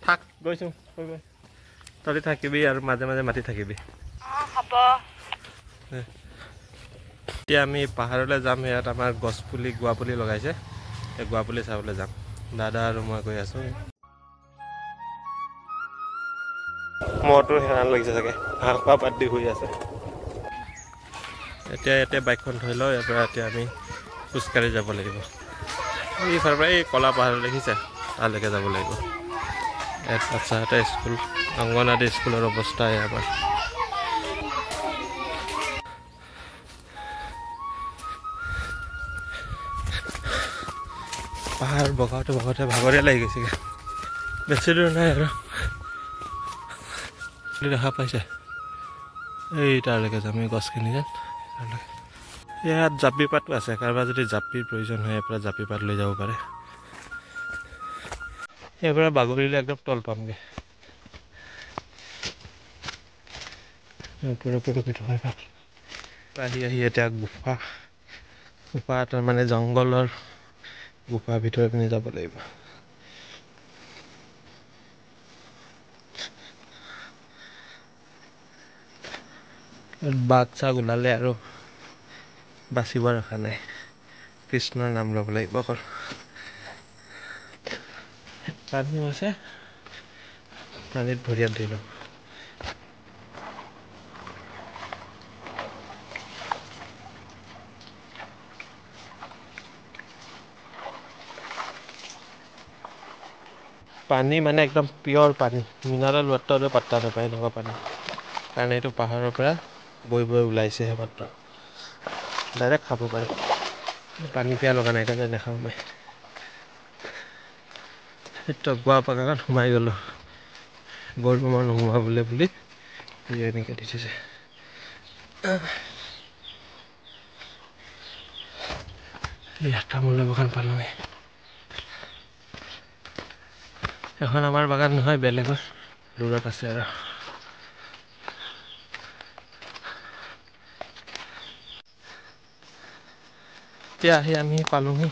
থাক গৈছো তই থাকিবি আৰু মাজে মাজে মাতি থাকিবি হ'ব এতিয়া আমি পাহাৰলৈ যাম ইয়াত আমাৰ গছ পুলি গুৱা পুলি লগাইছে এই গুৱা পুলি চাবলৈ যাম দাদা আৰু মই গৈ আছো মৰটো হেৰান লাগিছে চাগে হাঁহ খোৱা পাত দি শুই আছে এতিয়া ইয়াতে বাইকখন থৈ লওঁ ইয়াৰ পৰা এতিয়া আমি খোজকাঢ়ি যাব লাগিব এইফালৰ পৰা এই কলা পাহাৰ দেখিছে তালৈকে যাব লাগিব ইয়াত বাচ্চাহঁতে স্কুল অংগনবাড়ী স্কুলৰ অৱস্থা আমাৰ পাহাৰ বগাওঁতে বগাওঁতে ভাগৰীয়া লাগি গৈছেগৈ বেছি দূৰ নাই আৰু দেখা পাইছে এই তালৈকে যাম এই গছখিনি যেন ইয়াত জাপি পাতো আছে কাৰোবাৰ যদি জাপিৰ প্ৰয়োজন হয় ইয়াৰ পৰা জাপি পাত লৈ যাব পাৰে ইয়াৰ পৰা বাগৰিলে একদম তল পামগৈ আহি আহি এতিয়া গুফা তাৰমানে জংঘলৰ গুফাৰ ভিতৰত পিনি যাব লাগিব বাঘ চাঘ ওলালে আৰু বাচিব ৰখা নাই কৃষ্ণৰ নাম ল'ব লাগিব অকল পানীও আছে পানীত ভৰিয়াত ধুই লওঁ পানী মানে একদম পিয়ৰ পানী মিনাৰেল ৱাটাৰৰ পাত্তা নাপায় এনেকুৱা পানী কাৰণ এইটো পাহাৰৰ পৰা বৈ বৈ ওলাইছেহে মাত্ৰ ডাইৰেক্ট খাব পাৰি পানী পিয়া লগা নাই কাৰণে নাখাওঁ মই গুৱা বাগানত সোমাই গ'লোঁ গৰু মই নোসোমাবলৈ বুলি এনেকৈ দি থৈছে ইয়াত তামোলৰ বাগান পালোঁহি এখন আমাৰ বাগান নহয় বেলেগৰ দূৰত আছে আৰু এতিয়া আহি আমি পালোঁহি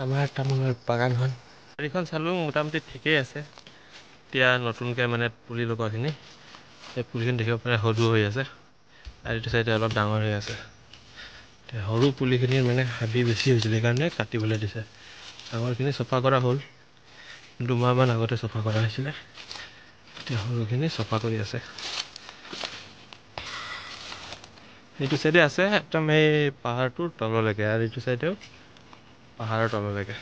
আমাৰ তামোলৰ বাগানখন গাড়ীখন চালোঁ মোটামুটি ঠিকেই আছে এতিয়া নতুনকৈ মানে পুলি লগোৱাখিনি সেই পুলিখিনি দেখিব পাৰে সৰু হৈ আছে আৰু এইটো চাইডে অলপ ডাঙৰ হৈ আছে এতিয়া সৰু পুলিখিনিৰ মানে হাবি বেছি হৈছিল সেইকাৰণে কাটিবলৈ দিছে ডাঙৰখিনি চফা কৰা হ'ল 2 মাহমান আগতে চফা কৰা হৈছিলে এতিয়া সৰুখিনি চফা কৰি আছে এইটো চাইডে আছে একদম এই পাহাৰটোৰ তললৈকে আৰু এইটো চাইডেও পাহাৰৰ তললৈকে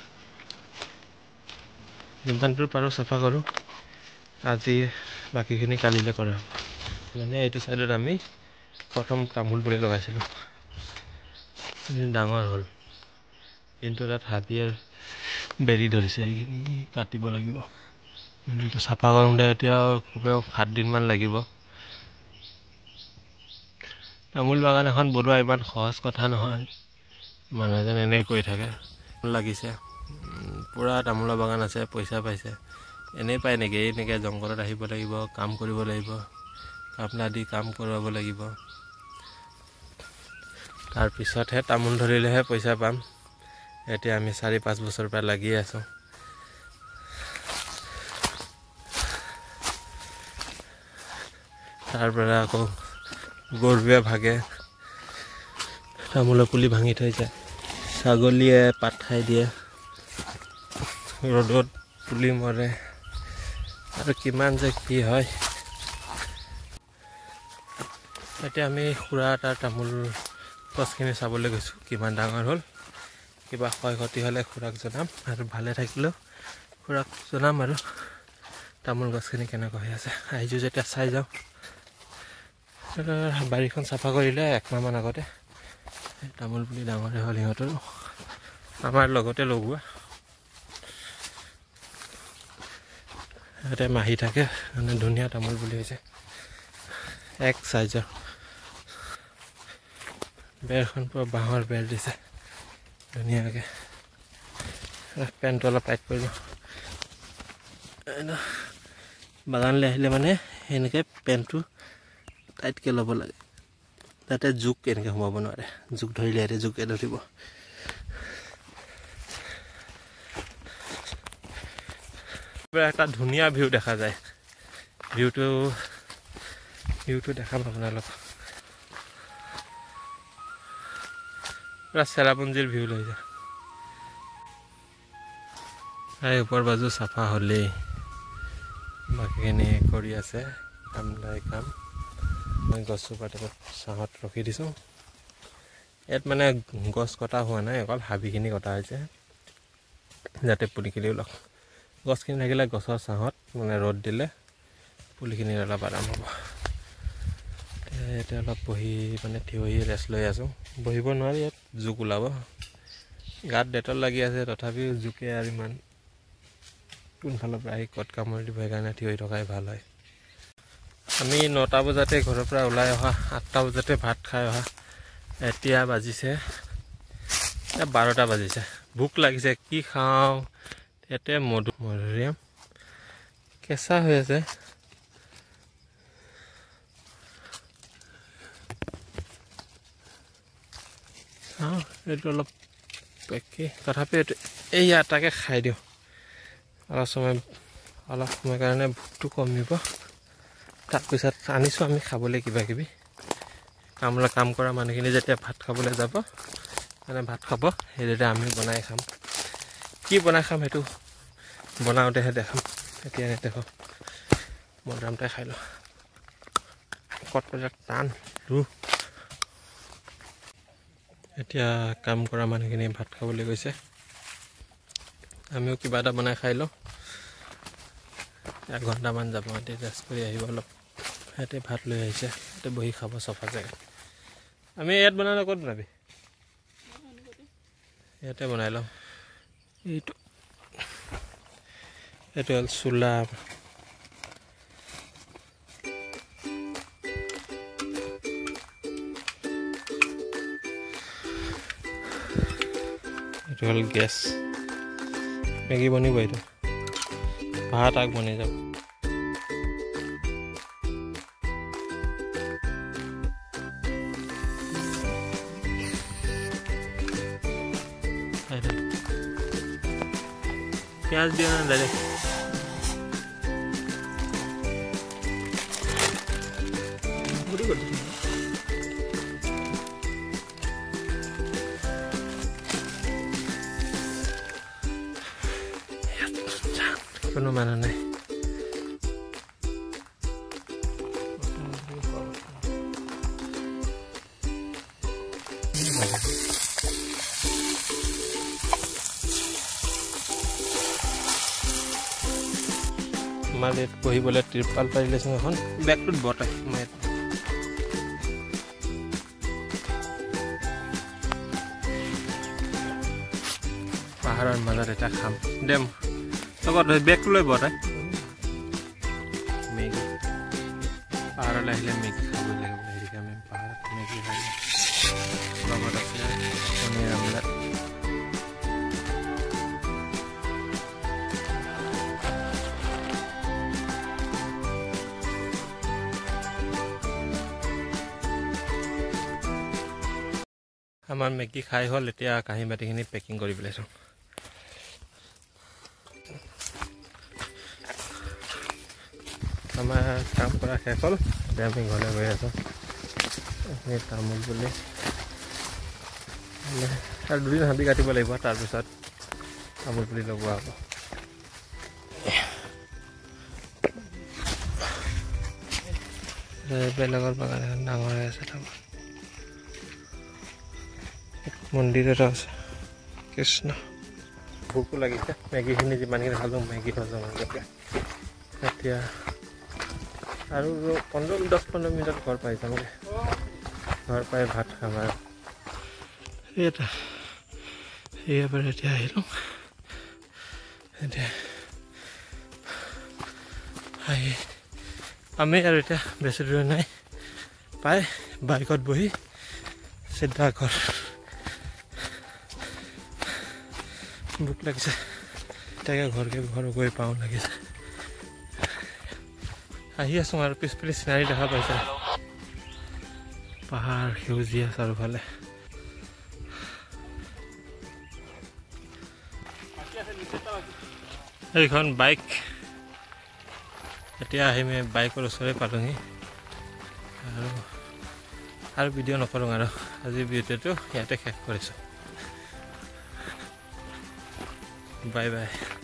যিমান দূৰ পাৰোঁ চাফা কৰোঁ আজি বাকীখিনি কালিলৈ কৰা মানে এইটো চাইডত আমি প্ৰথম তামোল পুলি লগাইছিলোঁ ডাঙৰ হ'ল কিন্তু তাত হাতীয়ে বেৰি ধৰিছে এইখিনি কাটিব লাগিব এইটো চাফা কৰোঁতে এতিয়া খুবেও 7 দিনমান লাগিব তামোল বাগান এখন বনোৱা ইমান সহজ কথা নহয় মানুহ এজন এনেই কৈ থাকে লাগিছে পুৰা তামোলৰ বাগান আছে পইচা পাইছে এনেই পায় নেকি এনেকৈ জংঘলত আহিব লাগিব কাম কৰিব লাগিব কাপলা দি কাম কৰাব লাগিব তাৰপিছতহে তামোল ধৰিলেহে পইচা পাম এতিয়া আমি 4-5 বছৰৰ পৰা লাগি আছোঁ তাৰ পৰা আকৌ গৰুৱে ভাগে তামোলৰ পুলি ভাঙি থৈ যায় ছাগলীয়ে পাত খাই দিয়ে ৰ'দত পুলি মৰে আৰু কিমান যে কি হয় এতিয়া আমি খুৰা তাৰ তামোল গছখিনি চাবলৈ গৈছোঁ কিমান ডাঙৰ হ'ল কিবা ক্ষয় ক্ষতি হ'লে খুৰাক জনাম আৰু ভালে থাকিলেও খুৰাক জনাম আৰু তামোল গছখিনি কেনেকুৱা হৈ আছে আহিছোঁ যেতিয়া চাই যাওঁ বাৰীখন চাফা কৰিলে 1 মাহমান আগতে তামোল পুলি ডাঙৰে হ'ল সিহঁতৰো আমাৰ লগতে লগোৱা ইয়াতে মাহি থাকে মানে ধুনীয়া তামোল পুলি হৈছে 1 সাইজৰ বেৰখন পুৰা বাঁহৰ বেৰ দিছে ধুনীয়াকৈ পেনটো অলপ টাইট কৰি লওঁ বাগানলৈ আহিলে মানে এনেকৈ পেনটো টাইটকৈ ল'ব লাগে যাতে জোক এনেকৈ সোমাব নোৱাৰে জোক ধৰিলে ইয়াতে জোকে ধৰিব এটা ধুনীয়া ভিউ দেখা যায় ভিউটো দেখাম আপোনালোক পুৰা চেৰাপুঞ্জীৰ ভিউ লৈ যায় এই ওপৰ বাজু চাফা হ'লেই বাকীখিনি কৰি আছে কাম মই গছজোপাত ছাঁত ৰখি দিছোঁ ইয়াত মানে গছ কটা হোৱা নাই অকল হাবিখিনি কটা হৈছে যাতে পুলিখিনি ওলাওক গছখিনি থাকিলে গছৰ ছাঁত মানে ৰ'দ দিলে পুলিখিনি অলপ আৰাম হ'ব এতিয়া অলপ বহি মানে থিয় হৈ ৰেষ্ট লৈ আছোঁ বহিব নোৱাৰি ইয়াত জোক ওলাব গাত ডেটল লাগি আছে তথাপিও জোকে আৰু ইমান কোনফালৰ পৰা আহি ক'ত কামুৰি দিব সেইকাৰণে থিয় হৈ থকাই ভাল হয় আমি 9টা বজাতে ঘৰৰ পৰা ওলাই অহা 8টা বজাতে ভাত খাই অহা এতিয়া বাজিছে 12টা বাজিছে ভোক লাগিছে কি খাওঁ ইয়াতে মধুৰিআম কেঁচা হৈ আছে এইটো অলপ পেকি তথাপিও এই আটাকে খাই দিওঁ অলপ সময় কাৰণে ভোকটো কমিব তাৰপিছত আনিছোঁ আমি খাবলৈ কিবা কিবি কাম কৰা মানুহখিনি যেতিয়া ভাত খাবলৈ যাব মানে ভাত খাব সেইদৰে আমি বনাই খাম কি বনাই খাম সেইটো বনাওঁতেহে দেখাম এতিয়া দেখো মধুৰিআমটা খাই লওঁ কটবিলাক টান এতিয়া কাম কৰা মানুহখিনি ভাত খাবলৈ গৈছে আমিও কিবা এটা বনাই খাই লওঁ 1 ঘণ্টামান যাব এতিয়া ৰেষ্ট কৰি আহিব অলপ ইয়াতে ভাত লৈ আহিছে ইয়াতে বহি খাব চফা জেগা আমি ইয়াত বনালে ক'ত বনাবি ইয়াতে বনাই লওঁ এইটো হ'ল চোলা এইটো হ'ল গেছ মেগী বনিব এইটো ভাত আগ বনি যাব পিঁয়াজ দিয়া না ডাইৰেক্ট কোনো মানুহ নাই আমাৰ ইয়াত বহিবলৈ ত্ৰিপাল পাৰি লৈছোঁ এখন বেগটোত বটাই মই পাহাৰৰ মাজত এটা খাম দেম লগত বেগটো লৈ বটাই মেগী পাহাৰলৈ আহিলে মেগী খাবই লাগিব হেৰিকে আমি পাহাৰত মেগী খাই লগত আছে পনীৰ আমলেট আমাৰ মেগী খাই হ'ল এতিয়া কাঁহী বাতিখিনি পেকিং কৰি পেলাইছোঁ আমাৰ কাম কৰা শেষ হ'ল এতিয়া আমি ঘৰলৈ গৈ আছোঁ তামোল বুলি আৰু 2 দিন হাবি কাটিব লাগিব তাৰপিছত তামোল পুলি লগোৱা হ'ব বেলেগৰ বাগান এখন ডাঙৰ হৈ আছে তামোল মন্দিৰ এটা আছে কৃষ্ণ ভোকো লাগিছে মেগীখিনি যিমানখিনি খালোঁ মেগী হজম হৈ গ'ল এতিয়া আৰু 10-15 মিনিটত ঘৰ পাই যামগৈ ঘৰ পাই ভাত খাম আৰু এবাৰ এতিয়া আহিলোঁ এতিয়া আহি আমি আৰু এতিয়া বেছি দূৰ নাই পাই বাইকত বহি চিধা ঘৰ ভোক লাগিছে তাকে ঘৰ গৈ পাওঁ লাগিছে আহি আছোঁ আৰু পিছফালে চিনাৰী দেখা পাইছে পাহাৰ সেউজীয়া চাৰিওফালে এইখন বাইক এতিয়া আহি মই বাইকৰ ওচৰলৈ পালোঁহি আৰু ভিডিঅ' নকৰোঁ আৰু আজি ভিডিঅ'টো ইয়াতে শেষ কৰিছোঁ বাই বাই